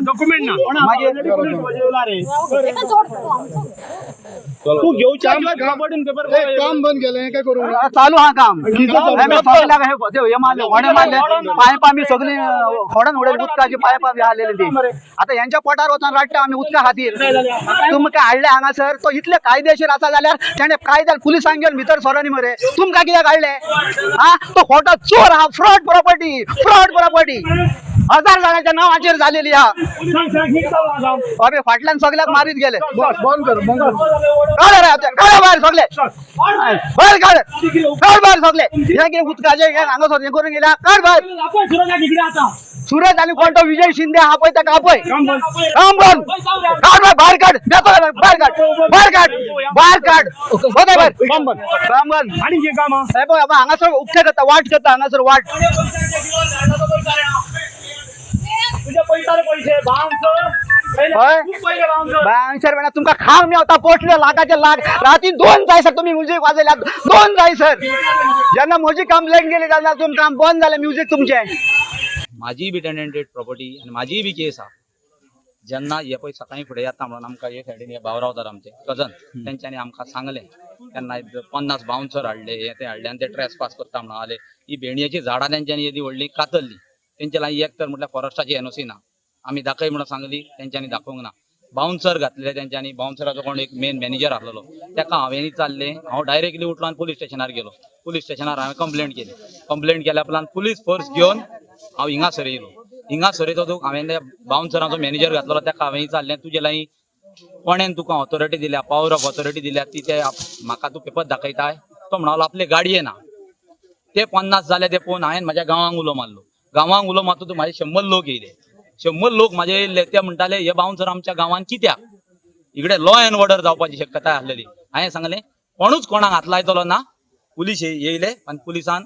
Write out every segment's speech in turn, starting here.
Document ना तू घेऊच्या कबड्डीन paper काम बंद केलं काय करू चालू हा काम पायपा मी सगळी खोडन उडेल उदकाची पायपा आलेली ती आता यांच्या पोटावर होता राट्ट आम्ही उदका खातीर तुम्ही काय हाडले हांगा सर तो इतले कायदेशीर आसा जाल्यार त्याने कायद्यान पुलिसांक घेवन भितर सरोनी मरे तुमकां कित्याक हाडले हा तो खोटो चोर हा फ्रॉड प्रॉपर्टी 1000 जाणांच्या नावाचेर झालेली हा अबे फाटल्यान सगळ्याक मारीत गेले बंद कर काढ भायर सगळे भायर भायर सगळे हे कितें उदकाचे हे हांगासर हे करून गेल्या काढ भायर सुरज आणि कोणतो विजय शिंदे हा पळय ताका आपय काम बंद काढ भायर काढ देतो बाहेर काढ होता भायर काम बंद आणि जे काम हे पळय हांगासर उपचार करता वाट करता हांगासर वाट तुझे पैसे सर म्हणा तुमका खाव मी होता पोचले लाखाचे लाख रात्री 2 जाय सर तुम्ही म्युझिक वाजयल्या 2 जाय सर ज्यांना म्हजी कंप्लेंट गेली त्यांना तुम काम बंद झालं म्युझिक तुमचे माझी बी टेनेंटेड प्रॉपर्टी आणि माझी बी केस हा ज्यांना हे पळय सकाळी फुडें येता म्हणून आमकां हे सायडीन भाव रावतात आमचे कजन तेंच्यांनी आमकां सांगलें त्यांना 50 बाउन्सर हाडले हे ते हाडले आनी ते ट्रेसपास करता म्हणून आले ही भेणयेची झाडां तेंच्यांनी येदी व्हडली कातरली तेंच्या लागीं एक तर म्हटल्यार फॉरेस्टाची एनओसी ना आमी दाखय म्हणून सांगली तेंच्यांनी दाखोवंक ना बाउन्सर घातले तेंच्यांनी बाउन्सराचो कोण एक मेन मॅनेजर आसलेलो तेका हांवें चालले हांव डायरेक्टली उठलो आनी पुलीस स्टेशनार गेलो पुलीस स्टेशनार हांवें कंप्लेंट केल्या उपरांत पुलीस फोर्स घेवन हांव हिंगा सरयलो हिंगा सरयतूंक हांवें त्या बाउन्सराचो मॅनेजर घातलेलो तेका हांवें चाललें तुजे लागीं कोणेन तुका ऑथॉरिटी दिल्या पॉवर ऑफ ऑथॉरिटी दिल्या ती ते म्हाका तूं पेपर दाखयताय तो म्हणालो आपले गाडये ना ते 50 जाले ते पळोवन हांवें म्हाज्या गांवांक उलो मारलो गांवांक उलो मारता तूं म्हाजे 100 लोक येयले 100 लोक म्हाजे येयले ते म्हणटाले हे बाउन्सर आमच्या गांवांत कित्याक इकडे लॉ एंड ऑर्डर जावपाची शक्यताय आसलेली हांवें सांगलें कोणूच कोणाक हात लायतलो ना पुलीस येयले आनी पुलिसान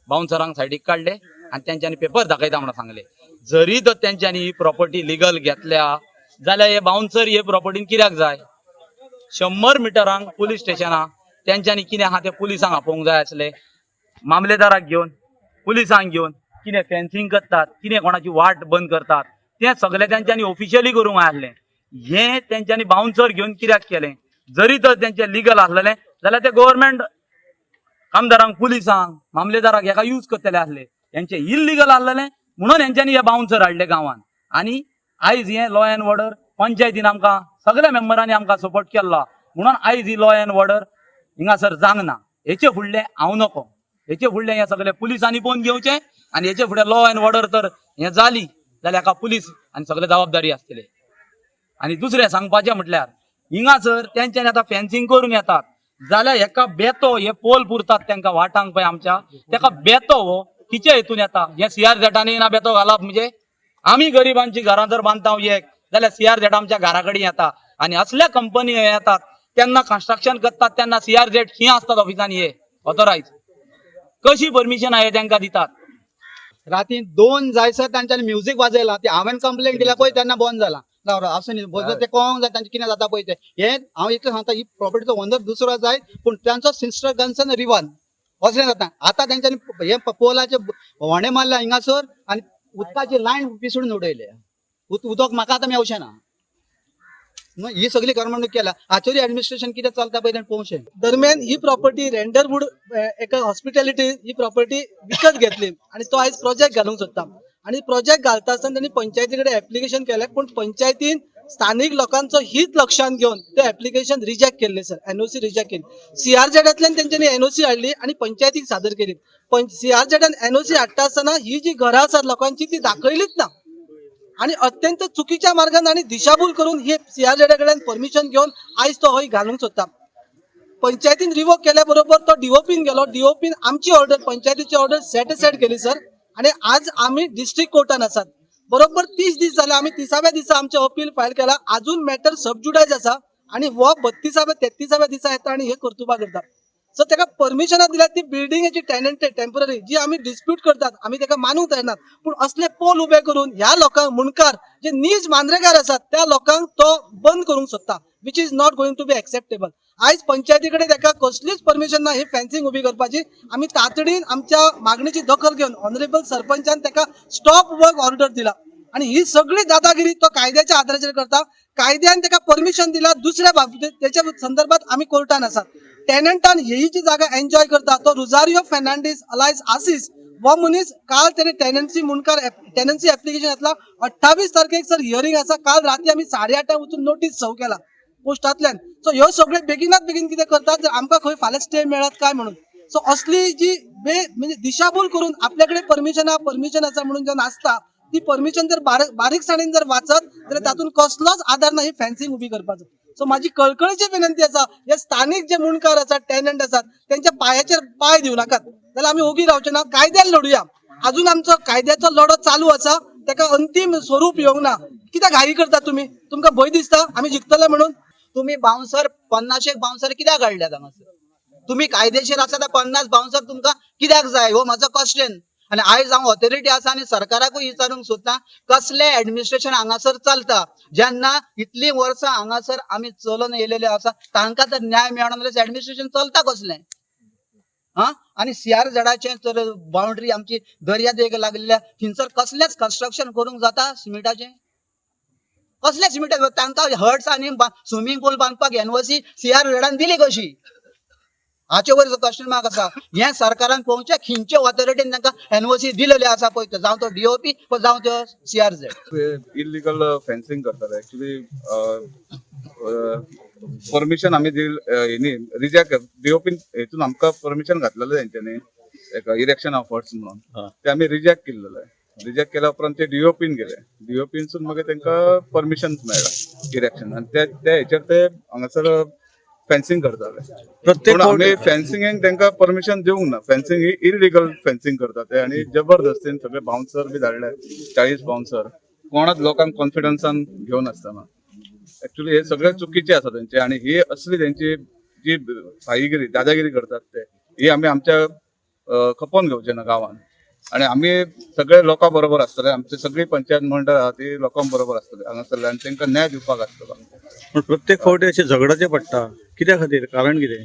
बाउन्सरांक सायडीक काडले आनी तेंच्यांनी पेपर दाखयता म्हणून सांगले जरी तर तेंच्यांनी ही प्रॉपर्टी लिगल घेतल्या जाल्यार हे बाउन्सर हे प्रॉपर्टीन कित्याक जाय 100 मिटरांक पुलीस स्टेशनां तेंच्यांनी कितें आहा ते पुलिसांक आपोवंक जाय आसले मामलेदाराक घेवन पुलिसांक घेवन कितें फेन्सिंग करतात कितें कोणाची वाट बंद करतात तें सगळें तेंच्यांनी ऑफिशियली करूंक आसलें हें तेंच्यांनी बाउन्सर घेवन कित्याक केलें जरी तर तेंचें लिगल आसलेलें जाल्यार ते गव्हर्मेंट आमदारांक पुलिसांक मामलेदाराक हेका यूज करतले आसले हेंचें इल्लिगल आसलेलें म्हणून हेंच्यांनी हे बाउन्सर हाडले गांवांत आनी आयज हें लॉ एंड ऑर्डर पंचायतीन आमकां सगळ्या मेंबरांनी आमकां सपोर्ट केल्लो म्हणून आयज ही लॉ एंड ऑर्डर हिंगासर जावंक ना हेचे फुडलें हांव नको हेचे फुडलें हें सगळें पुलिसांनी पळोवन घेवचें आनी हेचे फुडें लॉ एंड ऑर्डर तर हें जाली जाल्यार हाका पुलीस आनी सगळे जबाबदारी आसतले आनी दुसरें सांगपाचें म्हटल्यार हिंगासर तेंच्यांनी आतां फेन्सिंग करून येतात जाल्यार हेका बेतो हे पोल पुरतात तेंकां वाटांक पळय आमच्या तेका बेतो हो किचे हेतून येता हे CRZ ना बेतो घालप म्हणजे आमी गरिबांची घरां जर बांदता एक जाल्यार CRZ आमच्या घरा कडेन येता आनी असल्या कंपनी येतात तेन्ना कन्स्ट्रक्शन करतात तेन्ना CRZ खीं आसतात ऑफिसांनी हे ऑथोरायज कशी परमिशन आहे तेंकां दितात राती 2 जायसर तांच्यांनी म्युझिक वाजयला ते हांवें कंप्लेंट दिल्या पळय तेन्ना बंद जाला असं न्ही ते कळोंक जाय तांचें कितें जाता पळय ते हे हांव इतलें सांगता ही प्रॉपर्टीचो ओनर दुसरो जाय पूण तांचो सिस्टर कन्सर्न रिवान असलें जाता आतां तेंच्यांनी हे पोलाचे व्हणे मारल्या हिंगासर आनी उदकाची लायन पिसडून उडयले उदक म्हाका आतां मेवचें ना ही सगळी करमणूक केला आचोरी ऍडमिनिस्ट्रेशन कितें चलता पळय तें पळोवचें दरम्यान ही प्रॉपर्टी रेंडरवूड एका हॉस्पिटॅलिटी ही प्रॉपर्टी विकत घेतली आणि तो आयज प्रोजेक्ट घालूंक सोदता आणि प्रोजेक्ट घालता आसतना त्यांनी पंचायती कडेन एप्लिकेशन केलें पण पंचायतीन स्थानिक लोकांचो हित लक्षात घेवन ते एप्लिकेशन रिजेक्ट केल्ले सर एनओसी रिजेक्ट केली CRZतल्यान तेंच्यांनी एनओसी हाडली आणि पंचायतीक सादर केली पण CRZन एनओसी हाडटा आसतना ही जी घरां आसात लोकांची ती दाखयलीच ना आणि अत्यंत चुकीच्या मार्गाने आणि दिशाभूल करून हे CRZ कडल्यान परमिशन घेऊन आयज तो हय घालूंक सोदता पंचायतीन रिवोक केल्या बरोबर तो DOPन गेलो DOPन आमची ऑर्डर पंचायतीची ऑर्डर सेट केली सर आणि आज आम्ही डिस्ट्रिक्ट कोर्टान आसात बरोबर 30 दीस जाले आम्ही 30व्या दिसा आमचे अपील फायल केला अजून मॅटर सबज्युडायज आसा आणि वो 32व्या 33व्या दिसा येता आणि हे कर्तुबा करता सो तेका परमिशन दिल्यात ती बिल्डिंगची टेनंटेड टेम्पररी जी आम्ही डिस्प्यूट करतात आम्ही तेका मानूंक तयार पण असले पोल उबे करून ह्या लोकांक मुणकार जे नीज मांद्रेकार आसात त्या लोकांक तो बंद करूंक सोदता which is not going to be acceptable आयज पंचायती कडेन तेका कसलीच परमिशन ना ही फेन्सिंग उबी करपाची आम्ही तातडीन आमच्या मागणीची दखल घेवन ऑनरेबल सरपंचान तेका स्टॉप वर्क ऑर्डर दिला आणि ही सगळी दादागिरी तो कायद्याच्या आधाराचेर करता. कायद्यान ताका परमिशन दिला दुसऱ्या बाबतीत त्याच्या संदर्भात आम्ही कोर्टान आसात. टेनंटान ही जी जागा एन्जॉय करता तो रुजारियो फेर्नांडीस अलायस आसीस हो मनीस काल त्याने टेनन्सी ऍप्लिकेशन घातला. 28 तारखेक सर हियरिंग आसा. काल रात्री आम्ही 8:30 वचून नोटीस सर्व केला पोस्टांतल्यान. सो ह्यो सगळे बेगिनात बेगीन कितें करतात जर आमकां खंय फाल्यां स्टे मेळत काय म्हणून. सो असली जी म्हणजे दिशाभूल करून आपल्याकडे परमिशन आसा म्हणून जेन्ना आसता ती परमिशन जर बारीकसाणीन जर वाचत जाल्यार तातूंत कसलोच आधार नाही फेन्सिंग उभी करपाचो. सो माझी कळकळीची विनंती आसा हे स्थानिक जे मुणकार आसात टेनंट आसात त्यांच्या पायाचेर पाय दिवं नाकात जाल्यार आमी ओगी रावचे ना. कायद्यान लढुया. अजून आमचो कायद्याचो लढो चालू आसा. ताका अंतिम स्वरूप येवंक ना. कित्याक घाई करता तुम्ही? तुमकां भंय दिसता आमी जिखतले म्हणून? तुम्ही बाउन्सर 50 बाउन्सर कित्याक काढल्यात हांगासर? तुम्ही कायदेशीर आसा तर 50 बाउन्सर तुमकां कित्याक जाय हो म्हजो क्वेश्चन. आणि आयज हांव ऑथॉरिटी आसा आणि सरकाराकूय विचारूंक सोदता कसले ऍडमिनिस्ट्रेशन हांगासर चलता जेन्ना इतली वर्सां हांगासर आमी चलून येयलेले आसा तांकां तर न्याय मेळना जाल्यार ऍडमिनिस्ट्रेशन चलता कसलें? आणि CRZचे तर बाउंड्री आमची दर्या देग लागलेल्या थिंसर कसलेच कन्स्ट्रक्शन करूंक जाता सिमेंटाचें? कसले सिमेंट तांकां हट्स आनी स्विमींग पूल बांदपाक NOC CRZान दिली कशी? हाचे वयर क्वेश्चन मार्क आसा. हे सरकारान पळोवचें खंयचे ऑथॉरिटीन तांकां NOC दिलेले आसा पळय ते जावं तो DOP जावं तो CRZ. इलिगल फेन्सिंग करतात ऍक्च्युली परमिशन आम्ही रिजेक्ट DOPन हेतून आमकां परमिशन घातलेलें तेंच्यांनी एक इरेक्शन ऑफ हट्स म्हणून ते आमी रिजेक्ट केल्लें. रिजेक्ट केल्या उपरांत ते DOPन गेले. DOPनसून मागीर तांकां परमिशन मेळ्ळां इरेक्शन आणि त्या हेचेर ते हांगासर फेन्सिंग करताले. प्रत्येक आमी फेन्सिंगेक तांकां परमिशन दिवंक ना. फेन्सिंग ही इलिगल फेन्सिंग करतात ते आणि जबरदस्तीन सगळे बाउन्सर बी धाडले 40 बाउन्सर कोणाच लोकांक कॉन्फिडन्सान घेवन आसतना. ऍक्च्युली हे सगळे चुकीचे आसा तेंचे आणि ही असली तेंची जी भाईगिरी दादागिरी करतात ते ही आमी आमच्या खपोवन घेवचे ना गांवांत. आणि आमी सगळे लोकां बरोबर आसतले. आमची सगळी पंचायत मंडळ आहा ती लोकां बरोबर आसतले हांगासरले आणि तांकां न्याय दिवपाक आसतलो. पण प्रत्येक फावटी अशें झगडाचे पडटा कित्या खातीर? कारण कितें?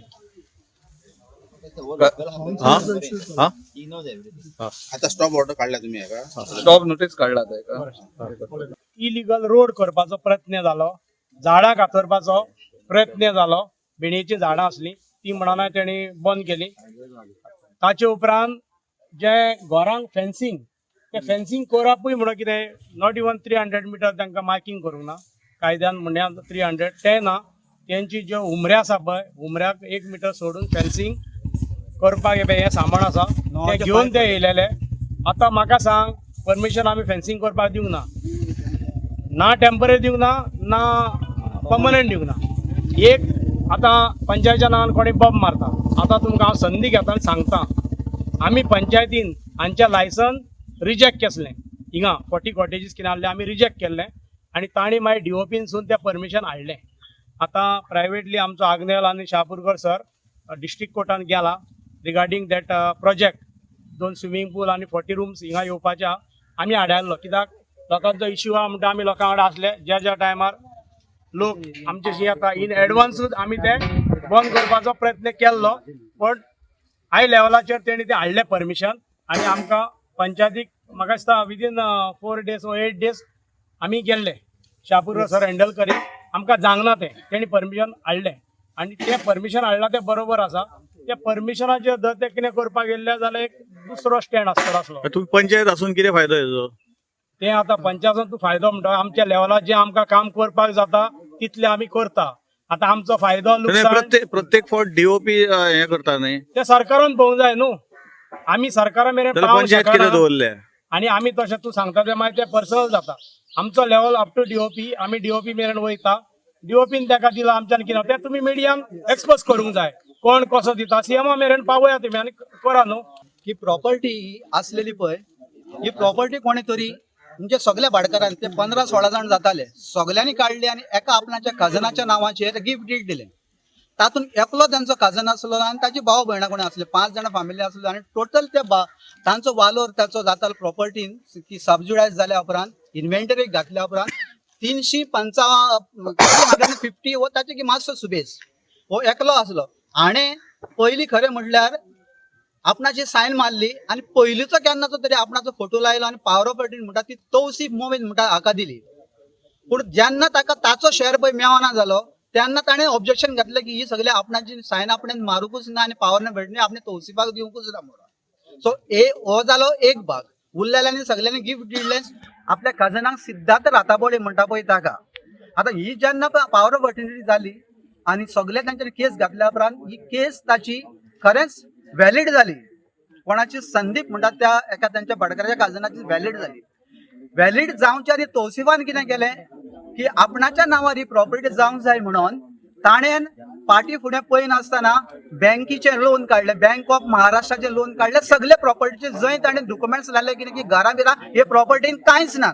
आता स्टॉप ऑर्डर काढला तुम्ही का? स्टॉप नोटीस काढला ताका. इलिगल रोड करपाचो प्रयत्न जालो, झाडां कातरपाचो प्रयत्न जालो. बेणीची झाडां आसली ती म्हणून तेणी बंद केली. ताचे उपरांत जे घरांक फेन्सिंग ते फेन्सिंग करपूय म्हणून कितें नॉट इवन 300 मिटर तांकां मार्किंग करूंक ना. कायद्यान म्हणल्या 300 ते ना. तेंची ज्यो उमऱ्या आसा पळय उमऱ्याक 1 मिटर सोडून फेन्सिंग करपाक हे सामान आसा ते घेवन ते येयलेले. आतां म्हाका सांग परमिशन आमी फेन्सिंग करपाक दिवंक ना. ना टेम्पररी दिवंक ना ना पर्मनंट दिवंक ना. एक आतां पंचायतीच्या नांवान कोणी बॉम्ब मारता. आतां तुमकां हांव संदी घेता आनी सांगता आमी पंचायतीन हांचे लायसन रिजेक्ट केसलें. हिंगा 40 कॉटेजीस कितें आहले आमी रिजेक्ट केल्लें आनी तांणी मागीर DOPनसून तें परमिशन हाडलें. आतां प्रायवेटली आमचो आग्नेल आनी शाहपुरकर सर डिस्ट्रिक्ट कोर्टान गेला रिगार्डींग दॅट प्रोजेक्ट. 2 स्विमींग पूल आनी 40 रूम्स हिंगा येवपाचे आमी हाडायल्लो. कित्याक लोकांचो इश्यू आहा म्हणटा आमी लोकां वांगडा आसले ज्या टायमार लोक आमचेशी येता इन एडवान्सूच आमी ते बंद करपाचो प्रयत्न केल्लो. पण हाय लेवलाचेर तेणी ते हाडले परमिशन आनी आमकां पंचायतीक म्हाका दिसता विदीन 4 days or 8 days आमी गेल्ले. शाहपुरकर सर हँडल करी आमकां जांगना तेणी परमिशन हाडलें आनी तें परमिशन हाडलां तें बरोबर आसा. त्या परमिशनाचेर जर ते कितें करपाक गेल्ले जाल्यार एक दुसरो स्टँड आसतलो आसलो. तुम्ही पंचायत असून किती फायदो हेचो? तें आतां पंचायतीन तूं फायदो म्हणटा आमच्या लेवलार जें आमकां काम करपाक जाता तितलें आमी करता. आतां आमचो फायदो लुकसाण प्रत्येक फावट DOP हे करता न्ही ते सरकारान पळोवंक जाय न्हू. आमी सरकारा मेरेन पावंक पंचायत कितें शकना दवरले आनी आमी तशें तूं सांगता तें मागीर तें पर्सनल जाता. आमचो लेवल अप टू DOP आमी DOP मेरेन वयता. DOPन ताका दिला आमच्यान कितें तें तुमी मिडियान एक्सपोज करूंक जाय. कोण कसो दिता CM मेरेन पावया तुमी आनी करा न्हू. ही प्रॉपर्टी आसलेली पळय ही प्रॉपर्टी कोणी तरी म्हणजे सगळ्या भाडकारांनी ते 15-16 जाण जाताले सगळ्यांनी काढली आणि एका आपणाच्या खजनाच्या नावाचेर गिफ्ट डीड दिले. तातूंत एकलो त्यांचो खजन आसलो आणि ताची भाव भयणां कोणी आसले 5 जाणां फॅमिली आसले आणि टोटल ते तांचो वालोर ताचो जातालो प्रॉपर्टीन की सबज्युडायज जाल्या उपरांत इन्व्हेंटरीक घातल्या उपरांत 355 हो ताचे की मातसो सुबेज हो एकलो आसलो. हाणें पयलीं खरें म्हटल्यार आपणाची सायन मारली आणि पयलींचो केन्नाचो तरी आपणाचो फोटो लायलो आणि पॉवर ऑफ अटर्नी म्हणटा ती तौसिफ मोमीन म्हणटा हाका दिली. पूण जेन्ना ताका ताचो शेअर पळय मेळना जालो तेन्ना ताणें ऑब्जेक्शन घातलें की ही सगळी आपणाची सायन आपणें मारूकूच ना आनी पॉवर ऑफ अटर्नी आपणें तौसिफाक दिवंकूच ना म्हणून. सो हो जालो एक भाग. उरलेल्यांनी सगळ्यांनी गिफ्ट दिले आपल्या कजनाक सिद्धार्थ राताबोडे म्हणटा पळय ताका. आतां ही जेन्ना पॉवर ऑफ अटर्नी जाली आणि सगळे तांच्यानी केस घातल्या उपरांत ही केस ताची खरेंच व्हॅलीड जाली. कोणाची संदीप म्हणटा त्या एका तांच्या भाटकाराच्या काजनाची व्हॅलीड जाली. व्हॅलीड जावच्या आधी तौसिफान कितें केलें की आपणाच्या नांवार ही प्रॉपर्टी जावंक जाय म्हणून ताणें पाटी फुडें पळय नासतना बँकीचे लोन काडले, बँक ऑफ महाराष्ट्राचे लोन काडले, सगळे प्रॉपर्टीचे जंय ताणें डॉक्युमेंट्स लायले कितें की घरा बिरा हे प्रॉपर्टीन कांयच ना,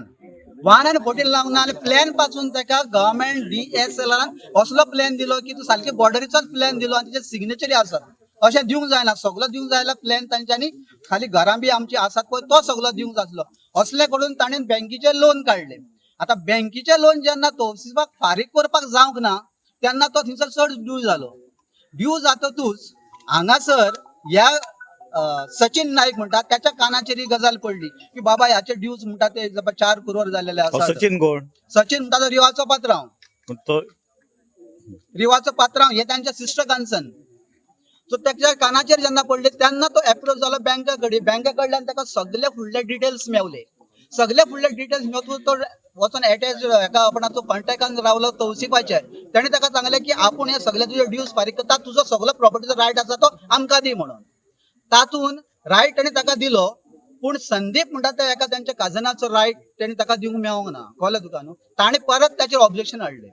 वाहनान फोटीन लावंक ना. आनी प्लॅन पासून ताका गव्हर्मेंट DSLरान असलो प्लॅन दिलो की तूं सारके बॉर्डरीचोच प्लॅन दिलो आनी तेचे सिग्नेचरी आसात. अशें दिवंक जायना. सगळो दिवंक जायला प्लॅन तांच्यांनी खाली घरां बी आमची आसात पळय तो सगळो दिवंक जातलो. असले करून ताणें बँकीचे लोन काडले. आतां बँकीचे लोन जेन्ना तौसिफाक फारीक करपाक जावंक ना तेन्ना तो थंयसर चड ड्यू जालो. ड्यू जातकूच हांगासर ह्या सचिन नाईक म्हणटा त्याच्या कानाचेर ही गजाल पडली की बाबा ह्याचे ड्यूज म्हणटा ते 4 करोड झालेले आसात. सचिन कोण? सचिन म्हणटा तो रिवाचो पात्रांव. तो रिवाचो पात्रांव हे तांच्या सिस्टर कांसन. सो त्याच्या कानाचेर जेन्ना पडले तेन्ना तो अप्रोच जालो बँका कडल्यान ताका सगळे फुडले डिटेल्स मेवले. सगळे फुडले डिटेल्स मेवतून तो वचून अटॅच एका आपणाचो कॉन्टॅक्टान रावलो तौसिफाचेर. ताणें ताका सांगलें की आपूण हे सगळे तुजे ड्यूज फारीक करता, तुजो सगळो प्रॉपर्टीचो रायट आसा तो आमकां दी म्हणून. तातून रायट ताणें ताका दिलो. पूण संदीप म्हणटा त्या एका तांच्या काजनाचो रायट ताणें ताका दिवंक मेळोंक ना. कळ्ळें तुका न्हू. ताणें परत ताचेर ऑब्जेक्शन हाडलें.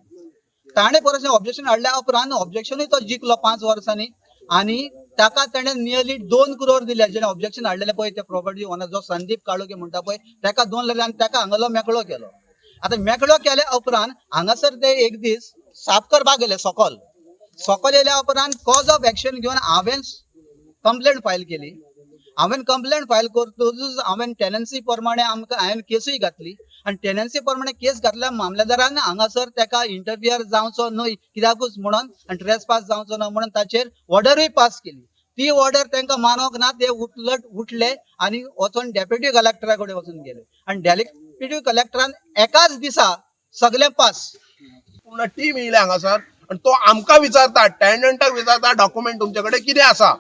ताणें परत ऑब्जेक्शन हाडल्या उपरांत ऑब्जेक्शनूय तो जिखलो 5 वर्सांनी आणि ताका ताणें नियरली 2 करोड दिले. जेणे ऑब्जेक्शन हाडलेले पळय त्या प्रॉपर्टी ओनर जो संदीप काळोके म्हणटा पळय ताका 2 लाख आनी ताका हांगालो मेकळो केलो. आतां मेकळो केल्या उपरांत हांगासर ते एक दीस साफ करपाक गेले सकल येयल्या उपरांत कॉज ऑफ एक्शन घेवन हांवें कंप्लेंट फायल केली. हांवें कंप्लेंट फायल करतकूच हांवें टेनन्सी प्रमाणे हांवें केसूय घातली आणि टेनन्सी प्रमाणे केस घातल्या मामलेदारान हांगासर ताका इंटरफियर जावचो न्हय कित्याकूच म्हणून आनी ट्रेसपास जावचो ना म्हणून ताचेर ऑर्डरूय पास केली. ती ऑर्डर तांकां मानोवंक ना. ते उठले आनी वचून डेप्युटी कलेक्टरा कडेन वचून गेले आनी डेप्युटी कलेक्टरान एकाच दिसा सगळे पास. पूर्ण टीम येयले हांगासर आणि तो आमकां विचारता, टेनंटाक विचारता डॉक्युमेंट तुमचे कडेन कितें आसा,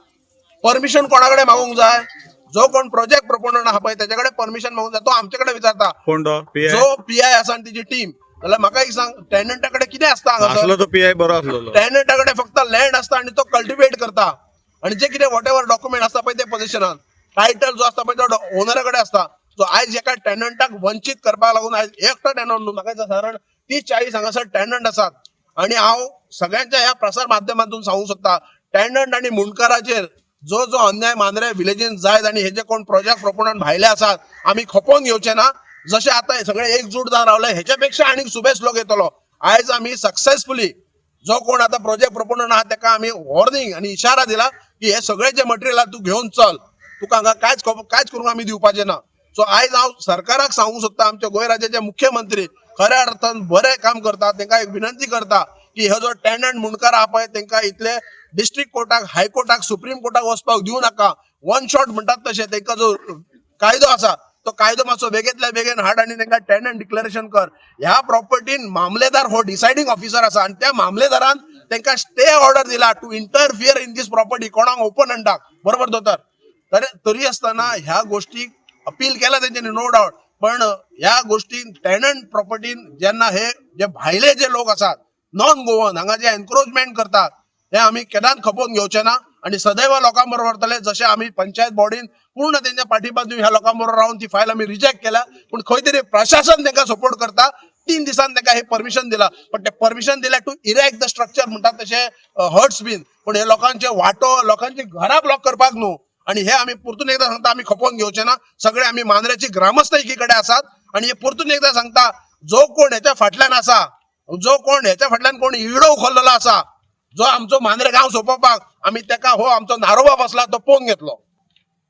परमिशन कोणा कडेन मागूंक जाय. जो कोण प्रोजेक्ट प्रोपोनंट आहा पळय त्याच्या कडेन परमिशन मागूंक जाय. तो आमचे कडेन विचारता. कोण तो? जो PI आसा आनी तिची टीम. जाल्यार म्हाका एक सांग, टेनंटा कडेन कितें आसता असलो हांगासर? तो PI बरो असलो. टेनंटा कडेन फक्त लँड आसता आनी तो कल्टिवेट करता आणि जे कितें वॉट एव्हर डॉक्युमेंट आसता पळय ते पोझिशनान टायटल जो आसता पळय तो ओनरा कडेन आसता. सो आयज एका टेनंटाक वंचित करपाक लागून आयज एकटो टेनंट न्हू, म्हाका साधारण 30-40 हांगासर टेनंट आसात. आणि हांव सगळ्यांच्या ह्या प्रसार माध्यमांतून सांगूंक सोदता टेनंट आणि मुणकाराचेर जो अन्याय मांद्रे विलेजीन जायत आणि हे जे कोण प्रोजेक्ट प्रोपोनंट भायले आसात आमी खपोवन घेवचे ना. जशे आता हे सगळे एकजूट जावन रावले हेच्यापेक्षा आनीक सुबेज लोक येतलो. आयज आमी सक्सेसफुली जो कोण आता प्रोजेक्ट प्रोपोनंट आहा ताका आमी वॉर्निंग आणि इशारा दिला की हे सगळे जे मटेरियल तू घेवन चल, तुका हांगा कांयच करूंक आमी दिवपाचे ना. सो आयज हांव सरकाराक सांगूंक सोदता, आमच्या गोंय राज्याचे मुख्यमंत्री खऱ्या अर्थान बरें काम करता, तांकां एक विनंती करता की हो जो टेनंट मुणकार आहा पळय तांकां इतले डिस्ट्रिक्ट कोर्टाक, हायकोर्टाक, सुप्रीम कोर्टाक वचपाक दिवं नाका. वन शॉट म्हणटात तशें तांकां जो कायदो आसा तो कायदो मातसो बेगेंतल्या बेगीन हाड आणि तांकां टेनंट डिक्लेरेशन कर. ह्या प्रॉपर्टीन मामलेदार हो डिसायडिंग ऑफिसर आसा आणि त्या मामलेदारान तांकां स्टे ऑर्डर दिला to interfere in these property. कोणाक ओपोनंटाक, बरोबर दोतर. तरी आसतना ह्या गोष्टी अपील केला तेंच्यांनी नो डाउट. पण ह्या गोष्टीन टेनंट प्रॉपर्टीन जेन्ना हे जे भायले जे लोक आसात नॉन गोवन हांगा जे एन्क्रोचमेंट करतात हे आमी केन्नाच खपोवन घेवचे ना. आणि सदैव लोकां बरोबर वरतले. जशे आमी पंचायत बॉडीन पूर्ण तेंच्या पाठीबाजू ह्या लोकां बरोबर रावन ती फायल आमी रिजेक्ट केल्या. पूण खंय तरी प्रशासन तांकां सपोर्ट करता. 3 दिसान तांकां हे परमिशन दिला. पण ते परमिशन दिल्या टू इरेक्ट द स्ट्रक्चर म्हणटात तशे हर्ट्स बीन. पण हे लोकांचे वाटो, लोकांची घरां ब्लॉक करपाक न्हू. आणि हे आमी परतून एकदा सांगता, आमी खपोवन घेवचे ना. सगळे आमी मांद्रेची ग्रामस्थ एकीकडे आसात. आणि हे परतून एकदा सांगता, जो कोण ह्याच्या फाटल्यान आसा, जो कोण ह्याच्या फाटल्यान कोण इडो उखललेलो आसा, जो आमचो मांद्रे गांव सोंपोवपाक, आमी ताका हो आमचो नारोबा बसला तो पळोवन घेतलो.